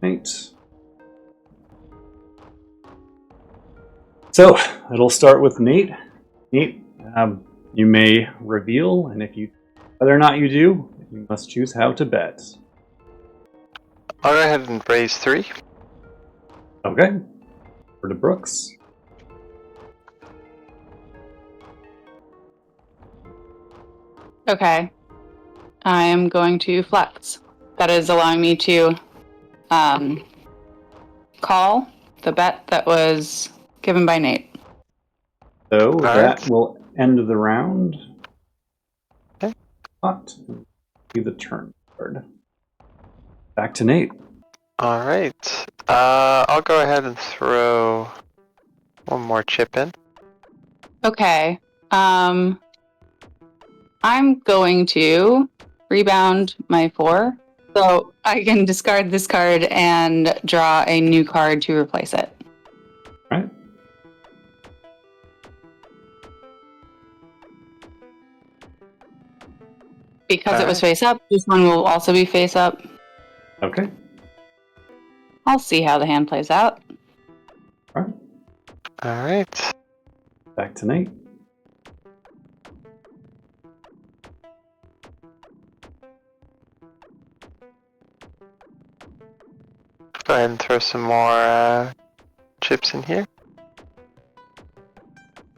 Right. So it'll start with Nate. Nate, you may reveal, and whether or not you do, you must choose how to bet. I'll go ahead and raise 3. Okay. Over to Brooks. Okay. I am going to flex. That is allowing me to call the bet that was given by Nate. So All that right. will end the round. Okay. But be the turn card. Back to Nate. All right. I'll go ahead and throw one more chip in. Okay. I'm going to rebound my 4. So I can discard this card and draw a new card to replace it. Right. Because it was face up, this one will also be face up. Okay. I'll see how the hand plays out. All right. All right. Back to Nate. Go ahead and throw some more chips in here.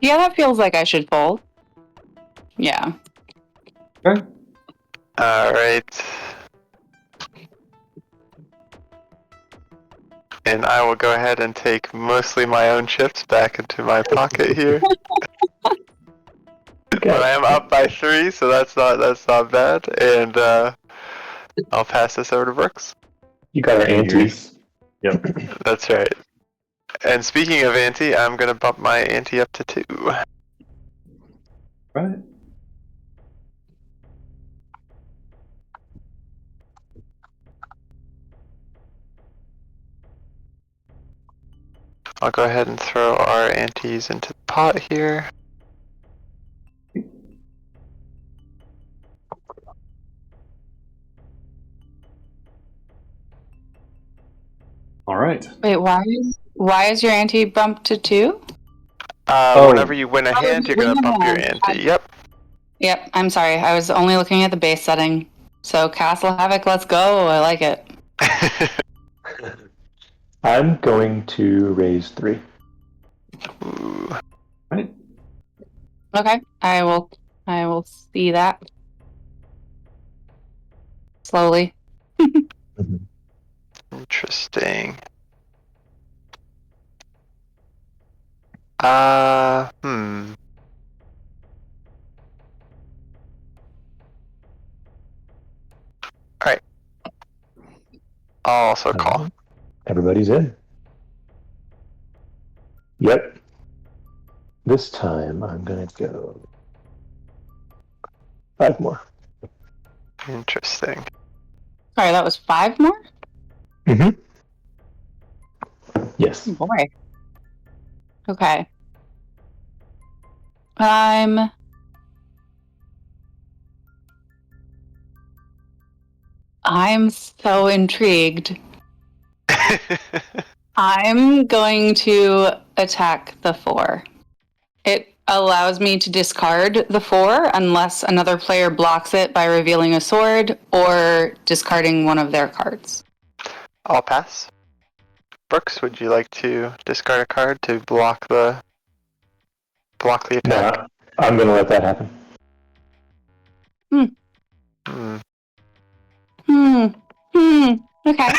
Yeah, that feels like I should fold. Yeah. Okay. All right. And I will go ahead and take mostly my own chips back into my pocket here. Okay. But I am up by 3, so that's not bad. And I'll pass this over to Brooks. You got our antes. Yep. That's right. And speaking of ante, I'm gonna bump my ante up to 2. Right. I'll go ahead and throw our antes into the pot here. All right. Wait, why is your ante bumped to 2? Whenever you win a hand, you're gonna bump your ante. Yep. Yep, I'm sorry. I was only looking at the base setting. So Castle Havoc, let's go. I like it. I'm going to raise 3. Ooh. Right. Okay, I will see that. Slowly. Interesting. Alright. I'll also call. Everybody's in. Yep. This time I'm gonna go 5 more. Interesting. Sorry, that was 5 more? Mm-hmm. Yes. Oh boy. Okay. I'm so intrigued. I'm going to attack the 4. It allows me to discard the 4 unless another player blocks it by revealing a sword or discarding one of their cards. I'll pass. Brooks, would you like to discard a card to block the attack? No, I'm gonna let that happen. Okay.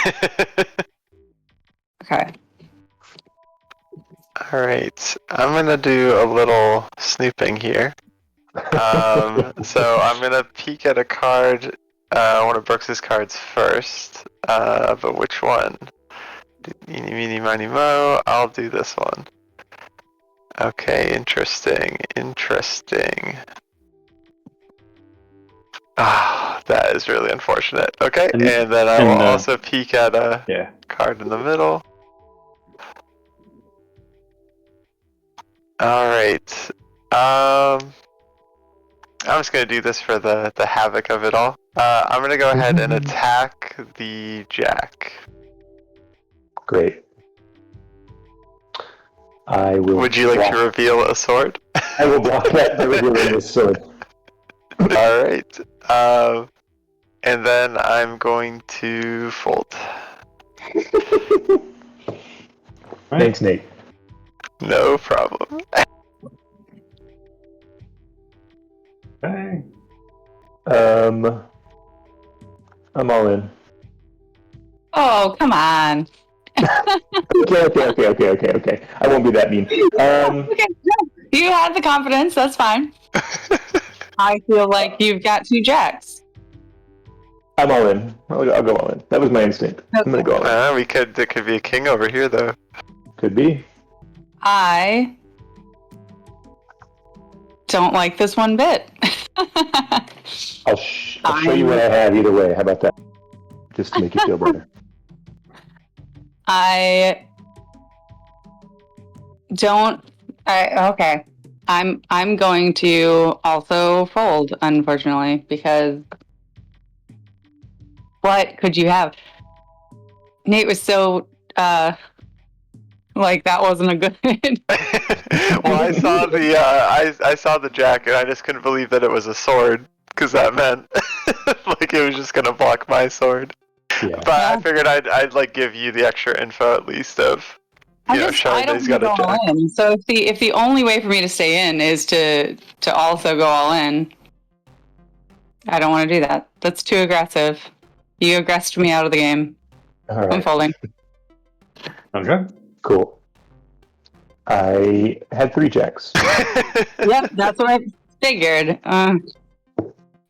Okay. Alright, I'm gonna do a little snooping here. So I'm gonna peek at a card, one of Brooks's cards first. But which one? Eeny, meeny, miny, mo. I'll do this one. Okay, interesting. Ah, that is really unfortunate. Okay, and then I will also peek at a card in the middle. Alright. I'm just gonna do this for the havoc of it all. I'm gonna go ahead and attack the jack. Great. I will. Would you like to reveal a sword? I will block that by revealing this sword. All right. And then I'm going to fold. Thanks, Nate. No problem. Okay. I'm all in. Oh, come on. Okay. I won't be that mean. Okay, no, you had the confidence. That's fine. I feel like you've got 2 jacks. I'm all in. I'll go all in. That was my instinct. I'm gonna go all in. There could be a king over here, though. Could be. I don't like this one bit. I'll show you what I have either way. How about that? Just to make you feel better. I don't. Okay. I'm going to also fold, unfortunately, because what could you have? Nate was so like that wasn't a good. Well, I saw the I saw the jack, and I just couldn't believe that it was a sword, because that meant like it was just gonna block my sword. Yeah. But I figured I'd like give you the extra info at least of showing that he's got a jack. In. So if the only way for me to stay in is to also go all in, I don't want to do that. That's too aggressive. You aggressed me out of the game. All right. I'm folding. Okay. Cool. I had 3 jacks. Yep, that's what I figured.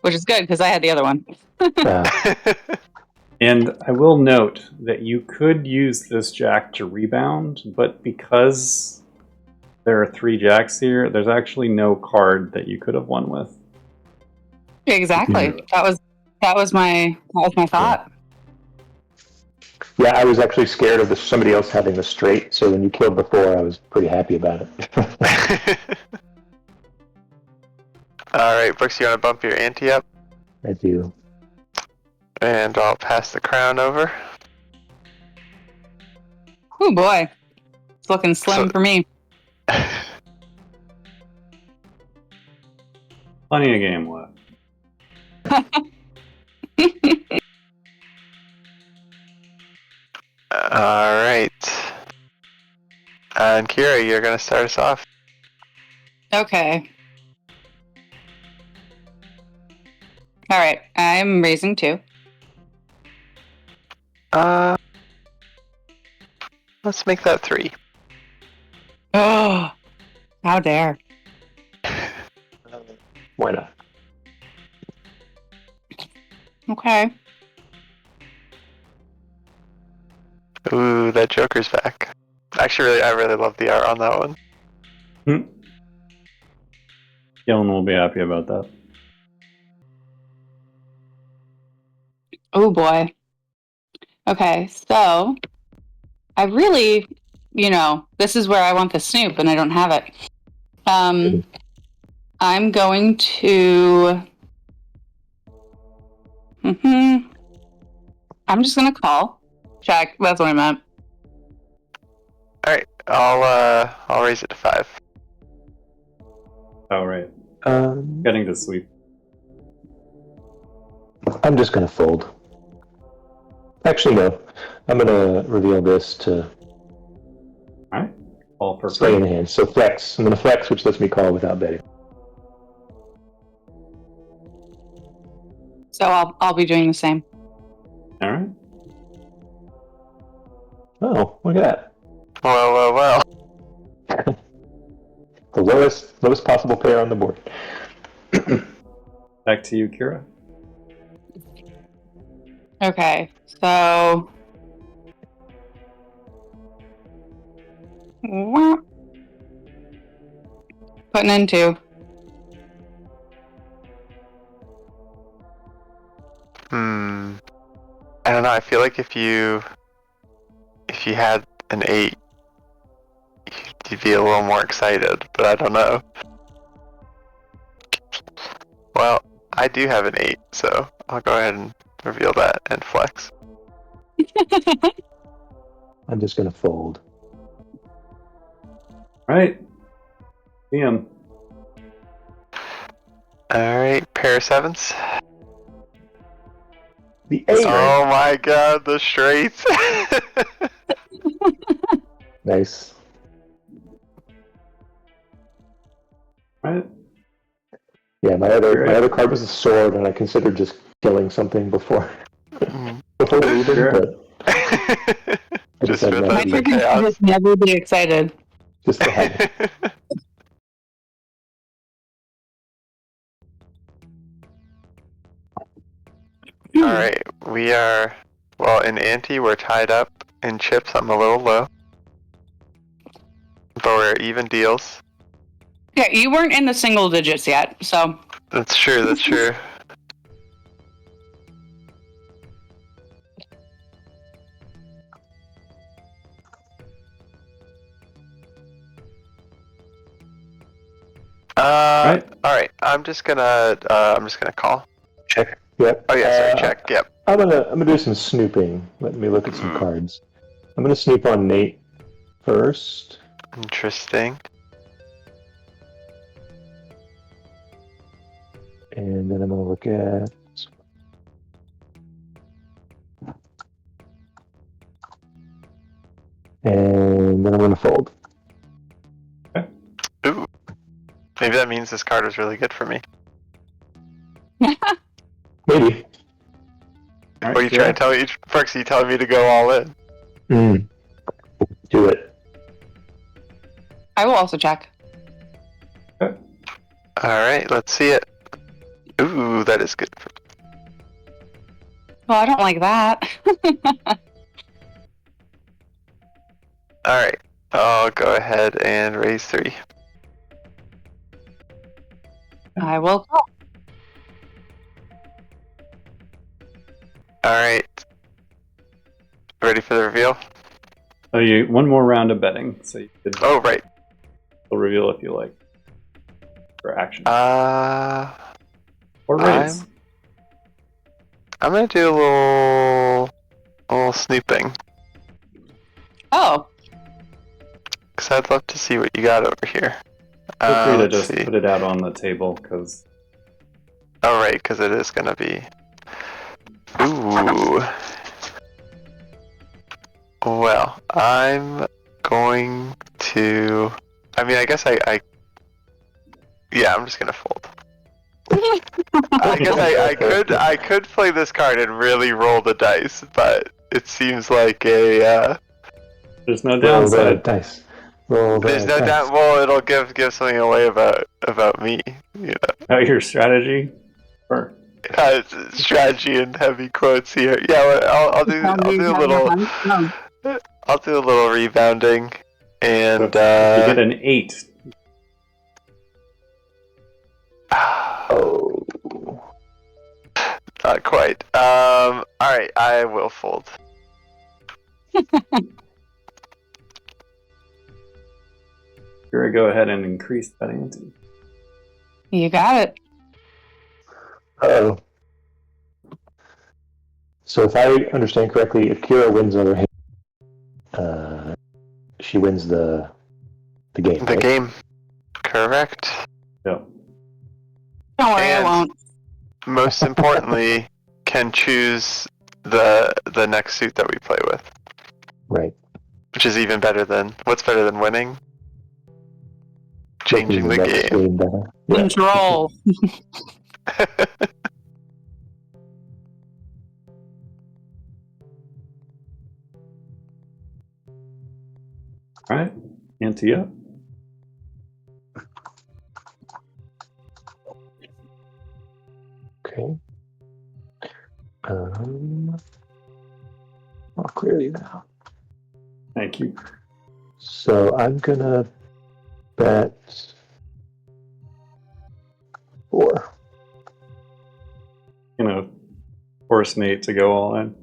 Which is good because I had the other one. And I will note that you could use this jack to rebound, but because there are 3 jacks here, there's actually no card that you could have won with. Exactly. That was my thought. Yeah, I was actually scared of somebody else having the straight, so when you killed the 4, I was pretty happy about it. Alright, Brooks, you want to bump your ante up? I do. And I'll pass the crown over. Oh boy. It's looking slim for me. Plenty of game left. Alright. And Kira, you're going to start us off. Okay. Alright, I'm raising 2. Let's make that 3. Oh, how dare. Why not? Okay. Ooh, that Joker's back. Actually, I really love the art on that one. Gillen will be happy about that. Oh boy. Okay, so I really, this is where I want the Snoop and I don't have it. I'm going to. I'm just gonna call. Check. That's what I meant. Alright, I'll raise it to 5. Oh, right. Getting to sweep. I'm just gonna fold. Actually, no. I'm gonna reveal this to Alright. All for stay free. in the hand. So flex. I'm gonna flex, which lets me call without betting. So I'll be doing the same. Alright. Oh, look at that. Well. The lowest possible pair on the board. Back to you, Kira. Okay, so. Putting in 2. I don't know, I feel like if you had an 8, you'd be a little more excited, but I don't know. Well, I do have an 8, so I'll go ahead and reveal that and flex. I'm just gonna fold. Right. See him. Alright, pair of sevens. The 8! Oh my god, the straights! Nice. Right. Yeah, my other card was a sword, and I considered just killing something before leaving, Sure. but I Just decided for not My to the leave. trick is to chaos. just never be excited. Just to have it. Alright, we are, well, in ante, we're tied up. In chips, I'm a little low. But we're even deals. Yeah, you weren't in the single digits yet, so. That's true, that's true. Alright, I'm just gonna call. Check. Yep. Oh yeah, sorry, check, yep. I'm gonna do some snooping. Let me look at some cards. I'm gonna snoop on Nate first. Interesting. And then I'm gonna look at and then I'm gonna fold. Ooh. Maybe that means this card was really good for me. Maybe. What are you trying to tell me? Perks, are you telling me to go all in? Do it. I will also check. Alright, let's see it. Ooh, that is good. Well, I don't like that. Alright, I'll go ahead and raise 3. I will call. Alright. Ready for the reveal? So you one more round of betting, so you could Oh, right. reveal if you like. For action. Or raise. I'm gonna do a little snooping. Oh. Because I'd love to see what you got over here. Feel free to Let's just see. put it out on the table, because... Oh, right, because it is gonna be... Ooh. Well, I'm going to... I mean, I guess yeah, I'm just gonna fold. I guess I could play this card and really roll the dice, but it seems like a There's no Roll the downside. dice. Roll the there's no dice. doubt. Well, it'll give something away about me, you know. Oh, your strategy? Or... Strategy in heavy quotes here. Yeah, well, I'll do a little rebounding, and if you get an 8. Oh. Not quite. Alright, I will fold. You're gonna go ahead and increase that ante. You got it. Oh. So if I understand correctly, if Kira wins another hand, she wins the game. The right? game. Correct. Yeah. Don't worry, I And- won't. Most importantly, can choose the next suit that we play with. Right. Which is even better than... What's better than winning? Changing the next game. better. Yeah. Control. Alright. Ante up. Okay. I'll clear you now. Thank you. So I'm gonna bet 4. You know, force Nate to go all in.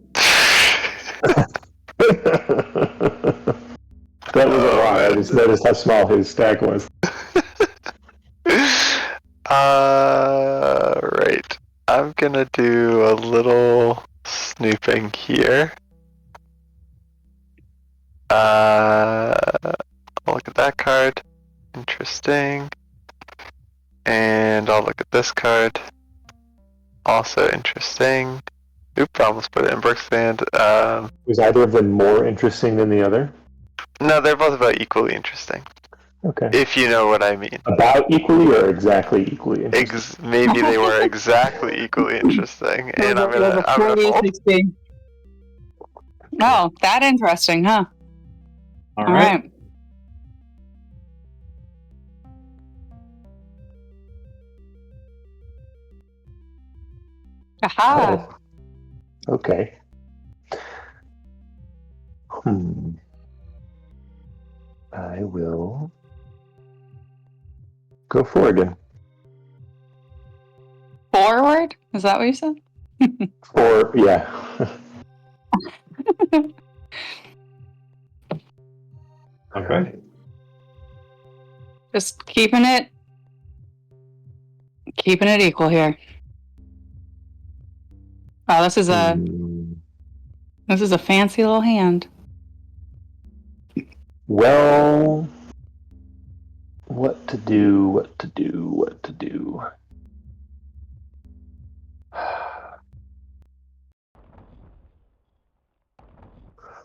That was a lot. I just noticed how small his stack was. Right. I'm gonna do a little snooping here. I'll look at that card. Interesting. And I'll look at this card. Also interesting. Oop, I almost put it in Brooks' hand. Was either of them more interesting than the other? No, they're both about equally interesting. Okay. If you know what I mean. About equally or exactly equally interesting? Maybe they were exactly equally interesting. And I'm gonna fold. Oh, that interesting, huh? All right. Aha. Oh. Okay. I will go forward again. Forward? Is that what you said? Or, yeah. Okay. Just keeping it equal here. Wow, this is a fancy little hand. Well, what to do?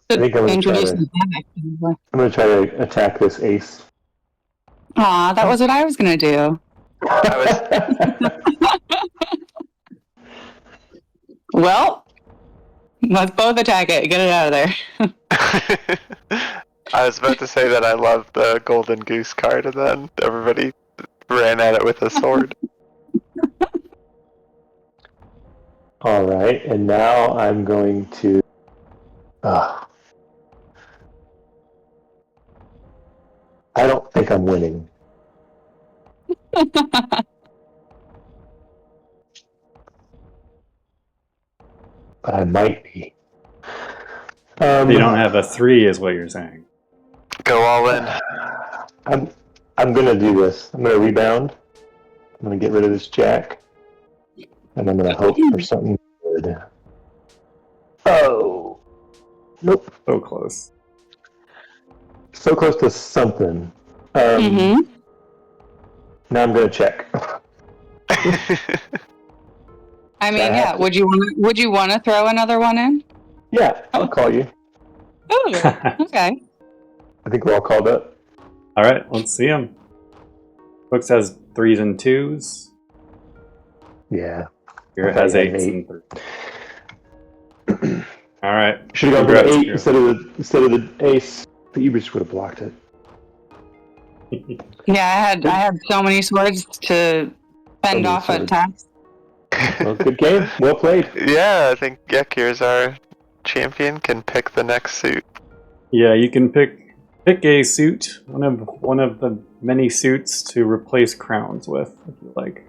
I think I'm going to try to attack this ace. Aw, that was what I was going to do. Well, let's both attack it. Get it out of there. I was about to say that I love the Golden Goose card, and then everybody ran at it with a sword. Alright, and now I'm going to... I don't think I'm winning. But I might be. You don't have a 3 is what you're saying. Go all in. I'm gonna do this. I'm gonna rebound. I'm gonna get rid of this jack. And I'm gonna hope for something good. Oh. Nope. So close. So close to something. Now I'm gonna check. I mean, yeah. Would you want to throw another one in? Yeah, I'll call you. Oh, okay. I think we're all called up. All right, let's see him. Brooks has 3s and 2s. Yeah. Here it has 8s and 3s. All right. Should have gone for the 8 instead of the ace. But you just would have blocked it. Yeah, I had so many swords to fend off attacks. Well, good game. Well played. Yeah, I think Gekir's our champion. Can pick the next suit. Yeah, you can pick a suit, one of the many suits to replace crowns with, if you like.